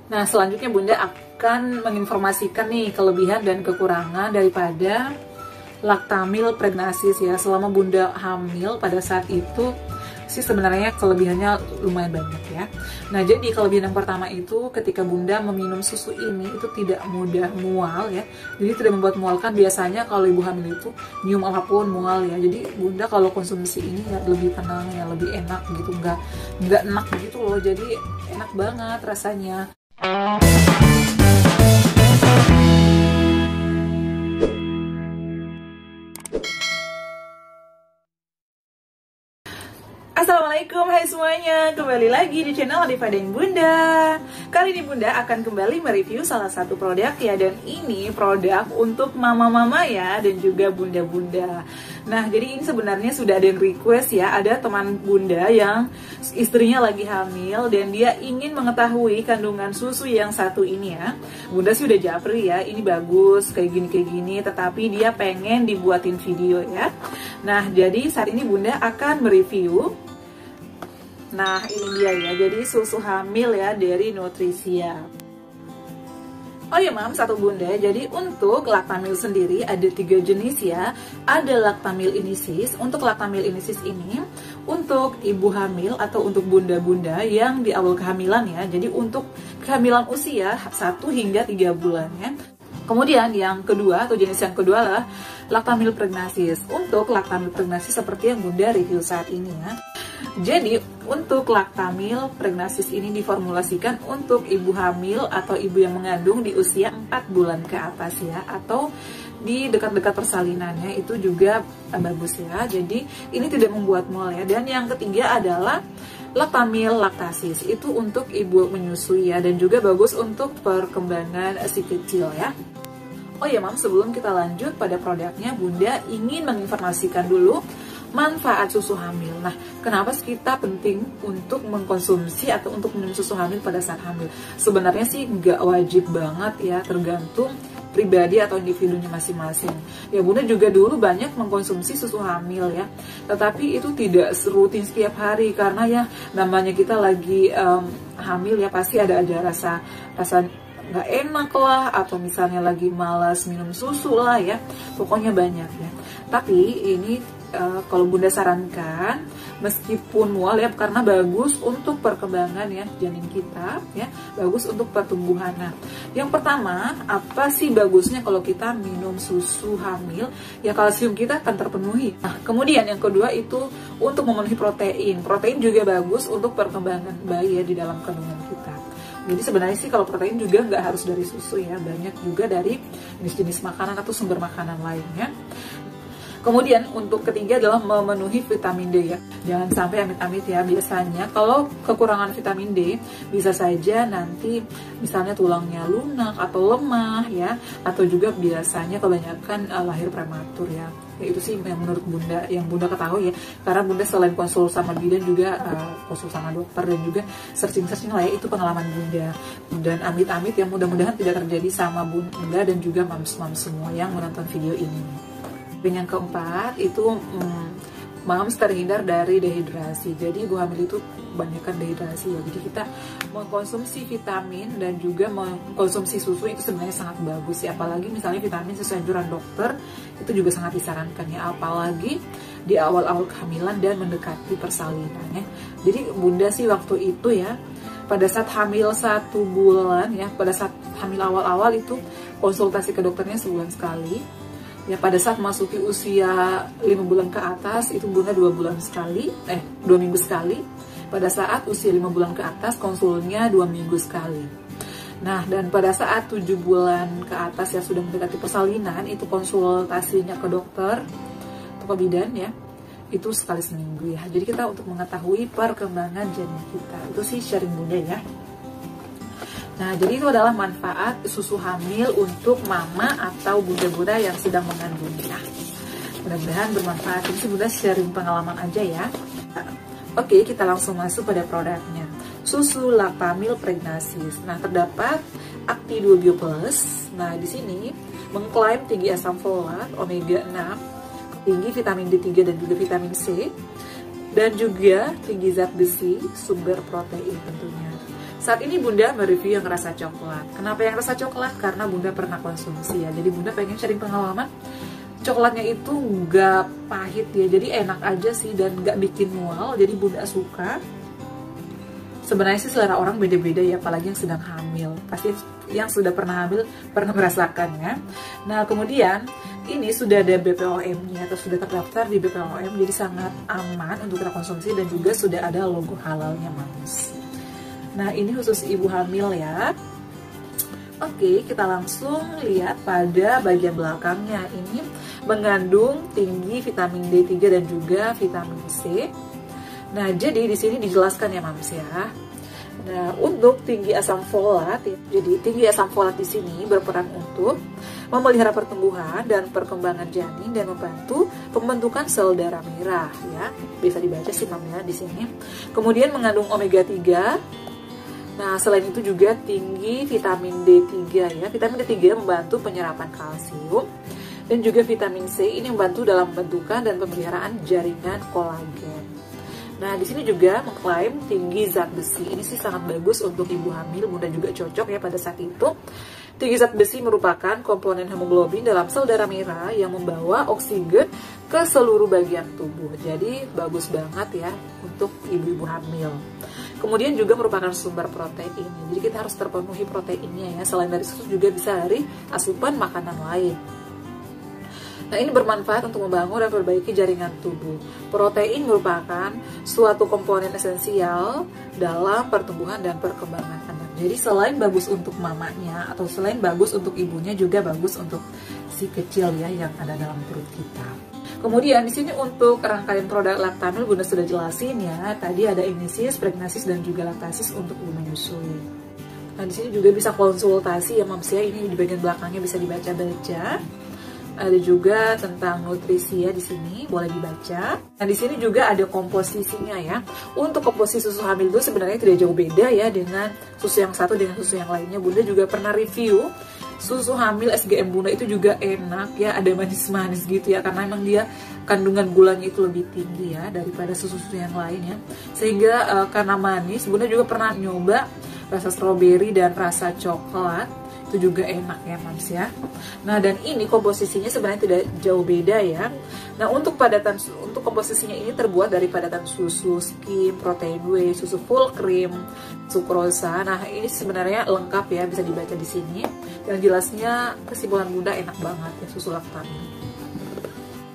Nah, selanjutnya Bunda akan menginformasikan nih kelebihan dan kekurangan daripada Lactamil Pregnasis ya. Selama Bunda hamil pada saat itu sih sebenarnya kelebihannya lumayan banyak ya. Nah, jadi kelebihan yang pertama itu ketika Bunda meminum susu ini itu tidak mudah mual ya. Jadi tidak membuat mual, kan biasanya kalau ibu hamil itu minum apapun mual ya. Jadi Bunda kalau konsumsi ini ya lebih tenang ya, lebih enak gitu, nggak enak gitu loh. Jadi enak banget rasanya. Assalamualaikum, hai semuanya, kembali lagi di channel Adifa dan Bunda. Kali ini Bunda akan kembali mereview salah satu produk ya, dan ini produk untuk mama-mama ya, dan juga bunda-bunda. Nah, jadi ini sebenarnya sudah ada yang request ya, ada teman Bunda yang istrinya lagi hamil dan dia ingin mengetahui kandungan susu yang satu ini ya. Bunda sih udah japri ya, ini bagus, kayak gini, tetapi dia pengen dibuatin video ya. Nah, jadi saat ini Bunda akan mereview. Nah, ini dia ya, jadi susu hamil ya dari Nutrisia. Oh ya mam, satu Bunda, jadi untuk Lactamil sendiri ada 3 jenis ya. Ada Lactamil Inisis. Untuk Lactamil Inisis ini untuk ibu hamil atau untuk bunda-bunda yang di awal kehamilan ya. Jadi untuk kehamilan usia 1 hingga 3 bulan ya. Kemudian yang kedua atau jenis yang kedua adalah Lactamil Pregnasis. Untuk Lactamil Pregnasis seperti yang Bunda review saat ini ya. Jadi untuk Lactamil Pregnasis ini diformulasikan untuk ibu hamil atau ibu yang mengandung di usia 4 bulan ke atas ya, atau di dekat-dekat persalinannya itu juga bagus ya. Jadi ini tidak membuat mual ya. Dan yang ketiga adalah Lactamil Lactasis, itu untuk ibu menyusui ya, dan juga bagus untuk perkembangan si kecil ya. Oh ya mam, sebelum kita lanjut pada produknya, Bunda ingin menginformasikan dulu manfaat susu hamil. Nah, kenapa kita penting untuk mengkonsumsi atau untuk minum susu hamil pada saat hamil? Sebenarnya sih nggak wajib banget ya, tergantung pribadi atau individunya masing-masing. Ya Bunda juga dulu banyak mengkonsumsi susu hamil ya, tetapi itu tidak rutin setiap hari karena ya namanya kita lagi hamil ya, pasti ada aja rasa nggak enak lah, atau misalnya lagi malas minum susu lah ya, pokoknya banyak ya. Tapi ini kalau Bunda sarankan meskipun mual ya, karena bagus untuk perkembangan ya janin kita ya, bagus untuk pertumbuhan. Nah, yang pertama, apa sih bagusnya kalau kita minum susu hamil? Ya kalsium kita akan terpenuhi. Nah, kemudian yang kedua itu untuk memenuhi protein. Protein juga bagus untuk perkembangan bayi ya di dalam kandungan kita. Jadi sebenarnya sih kalau protein juga nggak harus dari susu ya, banyak juga dari jenis-jenis makanan atau sumber makanan lainnya. Kemudian untuk ketiga adalah memenuhi vitamin D ya. Jangan sampai amit-amit ya, biasanya kalau kekurangan vitamin D bisa saja nanti misalnya tulangnya lunak atau lemah ya, atau juga biasanya kebanyakan lahir prematur ya. Ya itu sih yang menurut Bunda, yang Bunda ketahui ya, karena Bunda selain konsul sama bidan juga konsul sama dokter dan juga searching lah ya, itu pengalaman Bunda. Dan amit-amit ya, mudah-mudahan tidak terjadi sama Bunda dan juga mams-mams semua yang menonton video ini. Dan yang keempat itu mams terhindar dari dehidrasi. Jadi ibu hamil itu kebanyakan dehidrasi ya. Jadi kita mengkonsumsi vitamin dan juga mengkonsumsi susu itu sebenarnya sangat bagus ya. Apalagi misalnya vitamin sesuai anjuran dokter itu juga sangat disarankan ya. Apalagi di awal-awal kehamilan dan mendekati persalinan ya. Jadi Bunda sih waktu itu ya, pada saat hamil 1 bulan ya, pada saat hamil awal-awal itu konsultasi ke dokternya sebulan sekali. Ya pada saat masuki usia 5 bulan ke atas itu Bunda 2 minggu sekali. Pada saat usia 5 bulan ke atas konsulnya 2 minggu sekali. Nah, dan pada saat 7 bulan ke atas ya sudah mendekati persalinan, itu konsultasinya ke dokter atau ke bidan ya, itu sekali seminggu ya. Jadi kita untuk mengetahui perkembangan janin kita, itu sih sharing Bunda ya. Nah, jadi itu adalah manfaat susu hamil untuk mama atau bunda-bunda yang sedang mengandung. Nah, mudah-mudahan bermanfaat. Ini sih Bunda sharing pengalaman aja ya. Oke, kita langsung masuk pada produknya. Susu Lactamil Pregnasis. Nah, terdapat Acti 2 Bio Plus. Nah, di sini mengklaim tinggi asam folat, omega 6, tinggi vitamin D3 dan juga vitamin C, dan juga tinggi zat besi, sumber protein tentunya. Saat ini Bunda mereview yang rasa coklat. Kenapa yang rasa coklat? Karena Bunda pernah konsumsi ya. Jadi Bunda pengen sharing pengalaman. Coklatnya itu nggak pahit ya, jadi enak aja sih dan nggak bikin mual. Jadi Bunda suka. Sebenarnya sih selera orang beda-beda ya, apalagi yang sedang hamil. Pasti yang sudah pernah hamil pernah merasakan ya. Nah kemudian ini sudah ada BPOM-nya atau sudah terdaftar di BPOM, jadi sangat aman untuk kita konsumsi dan juga sudah ada logo halalnya Mams. Nah ini khusus ibu hamil ya. Oke, kita langsung lihat pada bagian belakangnya. Ini mengandung tinggi vitamin D3 dan juga vitamin C. Nah, jadi di sini dijelaskan ya Mams ya. Nah, untuk tinggi asam folat, jadi tinggi asam folat di sini berperan untuk memelihara pertumbuhan dan perkembangan janin dan membantu pembentukan sel darah merah ya. Bisa dibaca sih Mams ya di sini. Kemudian mengandung omega 3. Nah, selain itu juga tinggi vitamin D3 ya. Vitamin D3 membantu penyerapan kalsium dan juga vitamin C ini membantu dalam pembentukan dan pemeliharaan jaringan kolagen. Nah, di sini juga mengklaim tinggi zat besi. Ini sih sangat bagus untuk ibu hamil, Bunda juga cocok ya pada saat itu. Tinggi zat besi merupakan komponen hemoglobin dalam sel darah merah yang membawa oksigen ke seluruh bagian tubuh. Jadi bagus banget ya untuk ibu-ibu hamil. Kemudian juga merupakan sumber protein. Jadi kita harus terpenuhi proteinnya ya. Selain dari susu juga bisa dari asupan makanan lain. Nah ini bermanfaat untuk membangun dan memperbaiki jaringan tubuh. Protein merupakan suatu komponen esensial dalam pertumbuhan dan perkembangan anak. Jadi selain bagus untuk mamanya atau selain bagus untuk ibunya juga bagus untuk si kecil ya yang ada dalam perut kita. Kemudian di sini untuk rangkaian produk Laktamil Bunda sudah jelasin ya. Tadi ada Inisis, Pregnasis dan juga Laktasis untuk ibu menyusui. Nah di sini juga bisa konsultasi ya Mams ya. Ini di bagian belakangnya bisa dibaca-baca. Ada juga tentang nutrisi ya di sini, boleh dibaca. Nah di sini juga ada komposisinya ya. Untuk komposisi susu hamil itu sebenarnya tidak jauh beda ya dengan susu yang satu dengan susu yang lainnya. Bunda juga pernah review susu hamil SGM Bunda itu juga enak ya, ada manis-manis gitu ya, karena emang dia kandungan gulanya itu lebih tinggi ya daripada susu-susu yang lain ya. Sehingga karena manis, Bunda juga pernah nyoba rasa stroberi dan rasa coklat. Itu juga enak ya Mams ya. Nah dan ini komposisinya sebenarnya tidak jauh beda ya. Nah untuk komposisinya ini terbuat dari padatan susu skim, protein whey, susu full cream, sukrosa. Nah ini sebenarnya lengkap ya, bisa dibaca di sini. Yang jelasnya kesimpulan Bunda enak banget ya susu Laktamil.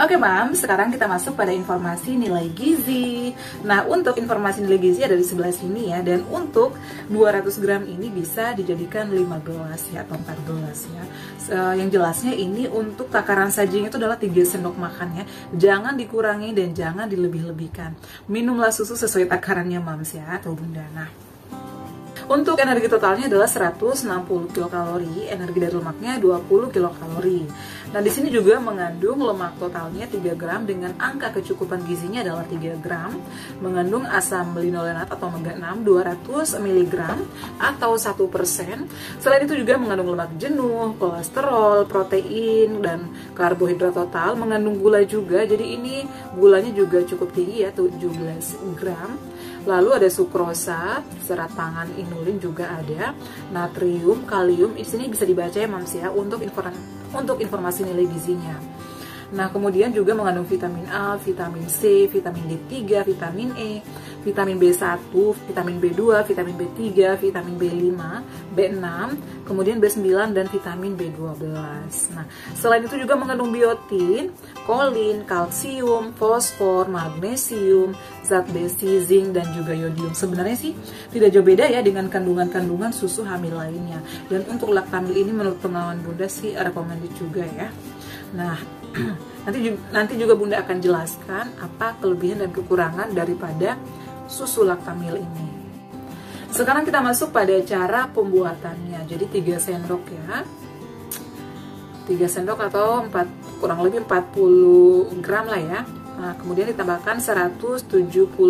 Oke Mams, sekarang kita masuk pada informasi nilai gizi. Nah untuk informasi nilai gizi ada di sebelah sini ya. Dan untuk 200 gram ini bisa dijadikan 5 gelas ya atau 4 gelas ya. Yang jelasnya ini untuk takaran sajinya itu adalah 3 sendok makan ya. Jangan dikurangi dan jangan dilebih-lebihkan. Minumlah susu sesuai takarannya Mams ya atau Bunda. Nah untuk energi totalnya adalah 160 kilokalori, energi dari lemaknya 20 kilokalori. Nah, di sini juga mengandung lemak totalnya 3 gram dengan angka kecukupan gizinya adalah 3 gram, mengandung asam linolenat atau omega 6 200 mg atau 1%. Selain itu juga mengandung lemak jenuh, kolesterol, protein dan karbohidrat total, mengandung gula juga. Jadi ini gulanya juga cukup tinggi ya, 17 gram. Lalu ada sukrosa, serat pangan inulin juga ada, natrium, kalium. Di sini bisa dibaca ya Mams ya untuk informasi nilai gizinya. Nah, kemudian juga mengandung vitamin A, vitamin C, vitamin D3, vitamin E, vitamin B1, vitamin B2, vitamin B3, vitamin B5, B6, kemudian B9 dan vitamin B12. Nah, selain itu juga mengandung biotin, kolin, kalsium, fosfor, magnesium, zat besi, zinc dan juga yodium. Sebenarnya sih tidak jauh beda ya dengan kandungan-kandungan susu hamil lainnya. Dan untuk Laktamil ini menurut pengalaman Bunda sih recommended juga ya. Nah, nanti juga Bunda akan jelaskan apa kelebihan dan kekurangan daripada susu Laktamil ini. Sekarang kita masuk pada cara pembuatannya. Jadi 3 sendok ya. 3 sendok atau kurang lebih 40 gram lah ya. Nah, kemudian ditambahkan 170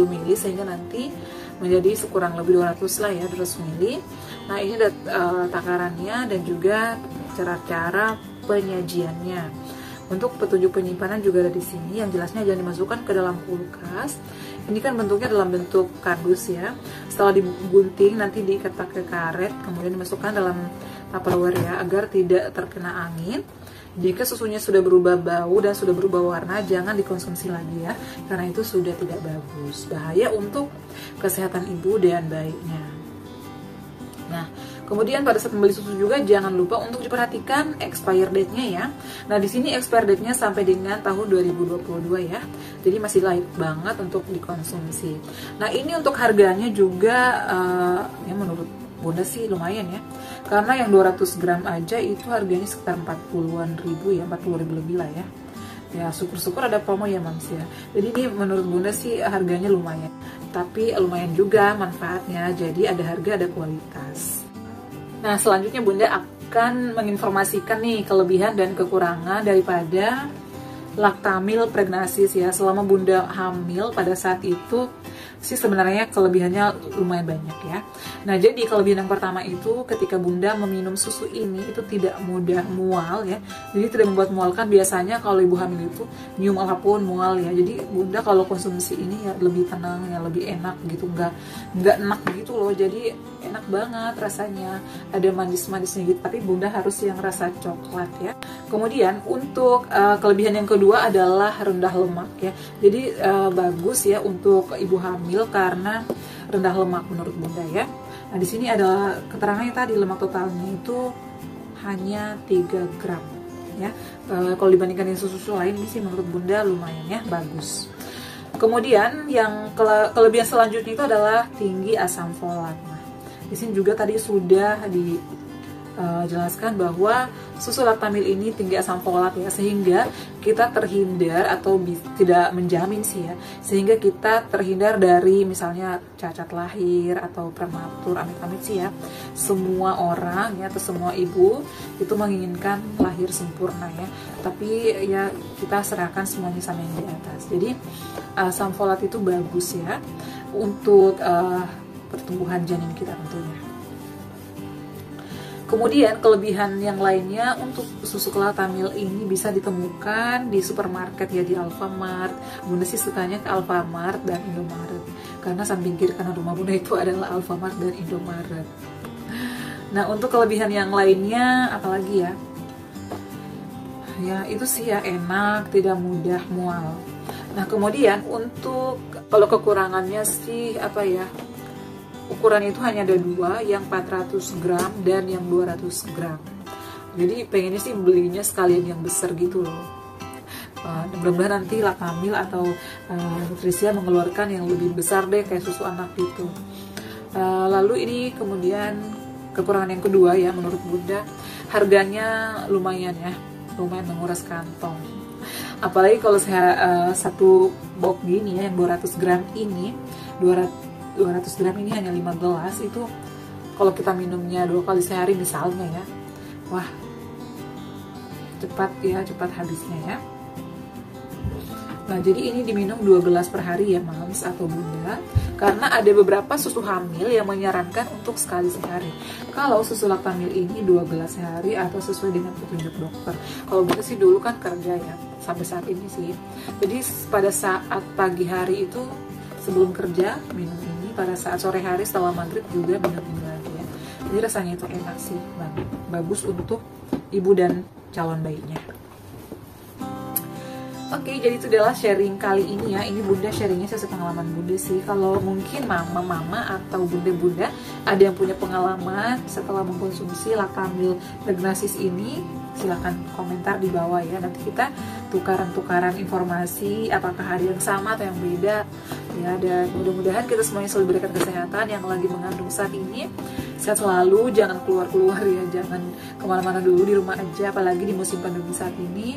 ml sehingga nanti menjadi sekurang lebih 200 lah ya, 200 ml. Nah, ini ada takarannya dan juga cara-cara penyajiannya. Untuk petunjuk penyimpanan juga ada di sini, yang jelasnya jangan dimasukkan ke dalam kulkas. Ini kan bentuknya dalam bentuk kardus ya. Setelah digunting nanti diikat pakai karet, kemudian dimasukkan dalam Tupperware ya, agar tidak terkena angin. Jika susunya sudah berubah bau dan sudah berubah warna, jangan dikonsumsi lagi ya, karena itu sudah tidak bagus, bahaya untuk kesehatan ibu dan bayinya. Nah, kemudian pada saat membeli susu juga jangan lupa untuk diperhatikan expire date-nya ya. Nah, di sini expire date-nya sampai dengan tahun 2022 ya. Jadi masih layak banget untuk dikonsumsi. Nah, ini untuk harganya juga ya menurut Bunda sih lumayan ya. Karena yang 200 gram aja itu harganya sekitar 40-an ribu ya, 40 ribu lebih lah ya. Ya, syukur-syukur ada promo ya Mams ya. Jadi ini menurut Bunda sih harganya lumayan. Tapi lumayan juga manfaatnya, jadi ada harga ada kualitas. Nah, selanjutnya Bunda akan menginformasikan nih kelebihan dan kekurangan daripada Lactamil Pregnasis ya. Selama Bunda hamil pada saat itu sih sebenarnya kelebihannya lumayan banyak ya. Nah, jadi kelebihan yang pertama itu ketika Bunda meminum susu ini itu tidak mudah mual ya. Jadi tidak membuat mual, kan biasanya kalau ibu hamil itu nyium apapun mual ya. Jadi Bunda kalau konsumsi ini ya lebih tenang ya, lebih enak gitu, nggak enak gitu loh. Jadi enak banget rasanya, ada manis-manisnya gitu. Tapi Bunda harus yang rasa coklat ya. Kemudian untuk kelebihan yang kedua adalah rendah lemak ya. Jadi bagus ya untuk ibu hamil karena rendah lemak menurut Bunda ya. Nah, di sini ada keterangannya tadi lemak totalnya itu hanya 3 gram ya. Kalau dibandingkan dengan susu lain ini sih menurut Bunda lumayan ya, bagus. Kemudian yang kelebihan selanjutnya itu adalah tinggi asam folat. Nah, di sini juga tadi sudah dijelaskan bahwa susu Lactamil ini tinggi asam folat ya, sehingga kita terhindar atau tidak menjamin sih ya, sehingga kita terhindar dari misalnya cacat lahir atau prematur, amit-amit sih ya. Semua orang ya atau semua ibu itu menginginkan lahir sempurna ya, tapi ya kita serahkan semuanya sama yang di atas. Jadi asam folat itu bagus ya untuk pertumbuhan janin kita tentunya. Kemudian kelebihan yang lainnya untuk susu Lactamil ini bisa ditemukan di supermarket ya, di Alfamart. Bunda sih sukanya ke Alfamart dan Indomaret, karena samping kiri kanan rumah Bunda itu adalah Alfamart dan Indomaret. Nah, untuk kelebihan yang lainnya apalagi ya? Ya itu sih ya, enak, tidak mudah mual. Nah, kemudian untuk kalau kekurangannya sih apa ya? Ukuran itu hanya ada 2, yang 400 gram dan yang 200 gram. Jadi pengennya sih belinya sekalian yang besar gitu loh. Mudah-mudahan nanti Lactamil atau Nutrisia mengeluarkan yang lebih besar deh kayak susu anak gitu. Lalu ini kemudian kekurangan yang kedua ya menurut Bunda, harganya lumayan ya, lumayan menguras kantong. Apalagi kalau saya satu box gini ya, yang 200 gram ini 200 gram ini hanya 5 gelas, itu kalau kita minumnya 2 kali sehari misalnya ya, wah cepat habisnya ya. Nah, jadi ini diminum 2 gelas per hari ya Mams atau Bunda, karena ada beberapa susu hamil yang menyarankan untuk sekali sehari. Kalau susu Lactamil ini 2 gelas sehari atau sesuai dengan petunjuk dokter. Kalau Bunda sih dulu kan kerja ya, sampai saat ini sih. Jadi pada saat pagi hari itu sebelum kerja minum ini, pada saat sore hari setelah maghrib juga minum ini lagi ya. Jadi rasanya itu enak sih, bagus untuk ibu dan calon bayinya. Oke, jadi itu adalah sharing kali ini ya. Ini Bunda sharingnya sesuai pengalaman Bunda sih. Kalau mungkin mama-mama atau bunda-bunda ada yang punya pengalaman setelah mengkonsumsi Lactamil Pregnasis ini, silahkan komentar di bawah ya. Nanti kita tukaran-tukaran informasi, apakah ada yang sama atau yang beda ya. Dan mudah-mudahan kita semuanya selalu diberikan kesehatan. Yang lagi mengandung saat ini sehat selalu, jangan keluar-keluar ya, jangan kemana-mana dulu, di rumah aja, apalagi di musim pandemi saat ini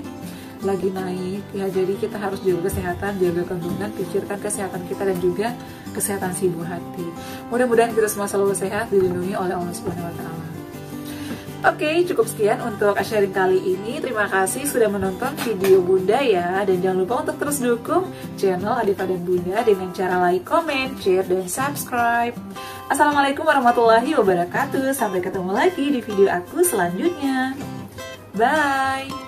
lagi naik ya. Jadi kita harus jaga kesehatan, jaga kandungan, pikirkan kesehatan kita dan juga kesehatan si buah hati. Mudah-mudahan kita semua selalu sehat, dilindungi oleh Allah Subhanahu wa Ta'ala. Oke, cukup sekian untuk sharing kali ini. Terima kasih sudah menonton video Bunda ya. Dan jangan lupa untuk terus dukung channel Adifa dan Bunda dengan cara like, comment, share, dan subscribe. Assalamualaikum warahmatullahi wabarakatuh. Sampai ketemu lagi di video aku selanjutnya. Bye.